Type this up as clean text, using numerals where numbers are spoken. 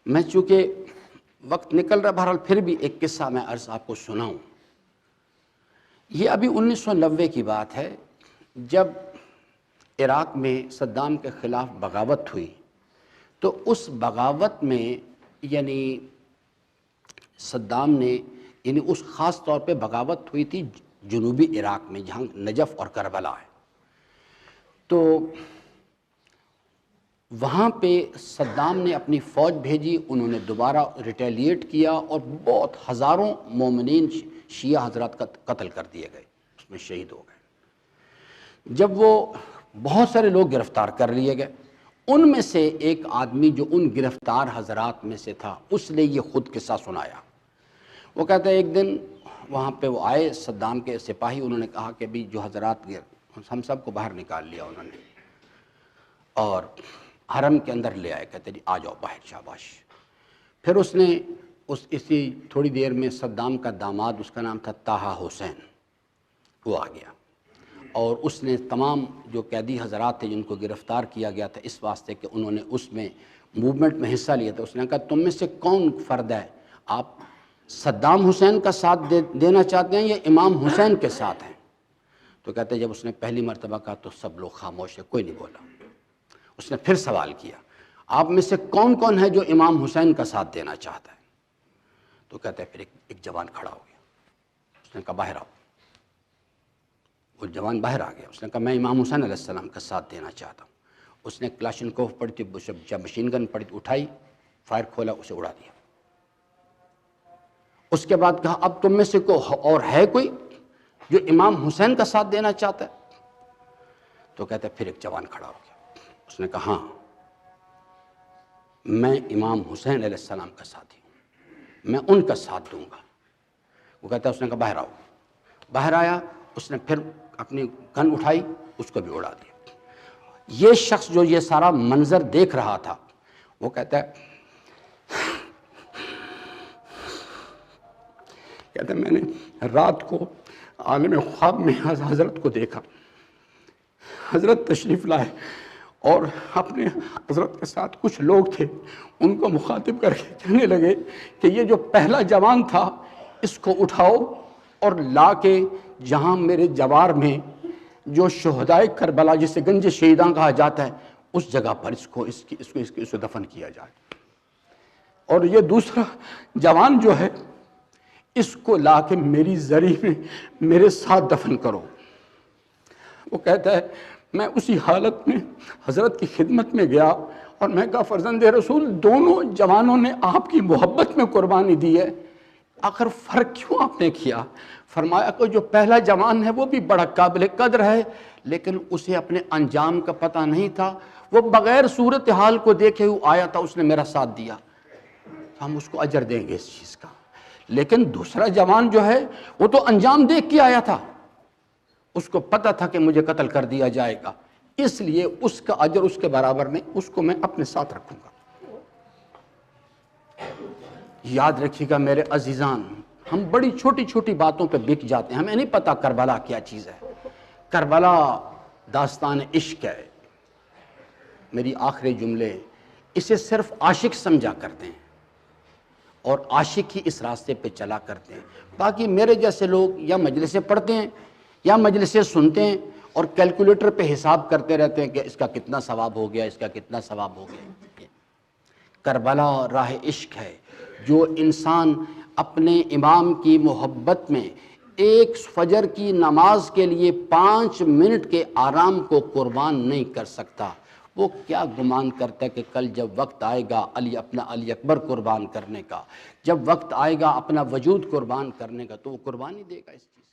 میں چونکہ وقت نکل رہا، بہرحال پھر بھی ایک قصہ میں عرض آپ کو سناؤں۔ یہ ابھی 1990 کی بات ہے، جب عراق میں صدام کے خلاف بغاوت ہوئی، تو اس بغاوت میں یعنی صدام نے اس خاص طور پہ بغاوت ہوئی تھی جنوبی عراق میں، جہاں نجف اور کربلا ہے۔ تو وہاں پہ صدام نے اپنی فوج بھیجی، انہوں نے دوبارہ ریٹیلیٹ کیا اور بہت ہزاروں مومنین شیعہ حضرات قتل کر دیے گئے، اس میں شہید ہو گئے۔ جب وہ بہت سارے لوگ گرفتار کر لیے گئے، ان میں سے ایک آدمی جو ان گرفتار حضرات میں سے تھا، اس نے یہ خود قصہ سنایا۔ وہ کہتا ہے ایک دن وہاں پہ وہ آئے صدام کے سپاہی، انہوں نے کہا کہ بھی جو حضرات ہم سب کو باہر نکال لیا انہوں نے اور حرم کے اندر لے آئے، کہتے جی آ جاؤ باہر، شاباش۔ پھر اس نے اسی تھوڑی دیر میں صدام کا داماد، اس کا نام تھا طٰہٰ حسین، وہ آ گیا اور اس نے تمام جو قیدی حضرات تھے جن کو گرفتار کیا گیا تھا اس واسطے کہ انہوں نے اس میں موومنٹ میں حصہ لیا تھا، اس نے کہا تم میں سے کون فرد ہے، آپ صدام حسین کا ساتھ دینا چاہتے ہیں یا امام حسین کے ساتھ ہیں؟ تو کہتے ہیں جب اس نے پہلی مرتبہ کہا تو سب لوگ خاموش ہے، کوئی نہیں بولا۔ اس نے پھر سوال کیا آپ میں سے کون کون ہے جو امام حسین کا ساتھ دینا چاہتا ہے؟ تو کہتے ہیں پھر ایک جوان کھڑا ہو گیا، اس نے کہا باہر آؤ۔ وہ جوان باہر آ گیا، اس نے کہا میں امام حسین علیہ السلام کا ساتھ دینا چاہتا ہوں۔ اس نے کلاشنکوف پڑی تھی، جب مشین گن پڑی تھی، اٹھائی، فائر کھولا، اسے اڑا دیا۔ اس کے بعد کہا اب تم میں سے اور ہے کوئی جو امام حسین کا ساتھ دینا چاہتا ہے؟ تو کہتے ہیں پھر ایک جوان کھڑا ہو گیا، اس نے کہا ہاں میں امام حسین علیہ السلام کا ساتھی ہوں، میں ان کا ساتھ دوں گا۔ وہ کہتا ہے اس نے کہا باہر آؤ۔ باہر آیا، اس نے پھر اپنی گن اٹھائی، اس کو بھی اڑا دیا۔ یہ شخص جو یہ سارا منظر دیکھ رہا تھا، وہ کہتا ہے میں نے رات کو عالم خواب میں حضرت کو دیکھا، حضرت تشریف لائے اور اپنے حضرت کے ساتھ کچھ لوگ تھے، ان کو مخاطب کر کے کہنے لگے کہ یہ جو پہلا جوان تھا اس کو اٹھاؤ اور لا کے جہاں میرے جوار میں جو شہدائے کربلا جسے گنج شہیداں کہا جاتا ہے اس جگہ پر اس کو دفن کیا جائے، اور یہ دوسرا جوان جو ہے اس کو لا کے میری زری میں میرے ساتھ دفن کرو۔ وہ کہتا ہے میں اسی حالت میں حضرت کی خدمت میں گیا اور میں کہا فرزند رسول دونوں جوانوں نے آپ کی محبت میں قربانی دی ہے، آخر فرق کیوں آپ نے کیا؟ فرمایا کہ جو پہلا جوان ہے وہ بھی بڑا قابل قدر ہے، لیکن اسے اپنے انجام کا پتہ نہیں تھا، وہ بغیر صورتحال کو دیکھے ہوئے آیا تھا، اس نے میرا ساتھ دیا، ہم اس کو اجر دیں گے اس چیز کا۔ لیکن دوسرا جوان جو ہے وہ تو انجام دیکھ کے آیا تھا، اس کو پتہ تھا کہ مجھے قتل کر دیا جائے گا، اس لیے اس کا اجر اس کے برابر نہیں، اس کو میں اپنے ساتھ رکھوں گا۔ یاد رکھیے گا میرے عزیزان، ہم بڑی چھوٹی چھوٹی باتوں پہ بک جاتے ہیں، ہمیں نہیں پتہ کربلا کیا چیز ہے۔ کربلا داستان عشق ہے۔ میری آخری جملے، اسے صرف عاشق سمجھا کرتے ہیں اور عاشق ہی اس راستے پہ چلا کرتے ہیں، باقی میرے جیسے لوگ یا مجلسیں پڑھتے ہیں یا مجلسیں سنتے ہیں اور کیلکولیٹر پہ حساب کرتے رہتے ہیں کہ اس کا کتنا ثواب ہو گیا، اس کا کتنا ثواب ہو گیا۔ کربلا راہ عشق ہے، جو انسان اپنے امام کی محبت میں ایک فجر کی نماز کے لیے 5 منٹ کے آرام کو قربان نہیں کر سکتا، وہ کیا گمان کرتا ہے کہ کل جب وقت آئے گا اپنا علی اکبر قربان کرنے کا، جب وقت آئے گا اپنا وجود قربان کرنے کا، تو وہ قربانی دے گا اس چیز۔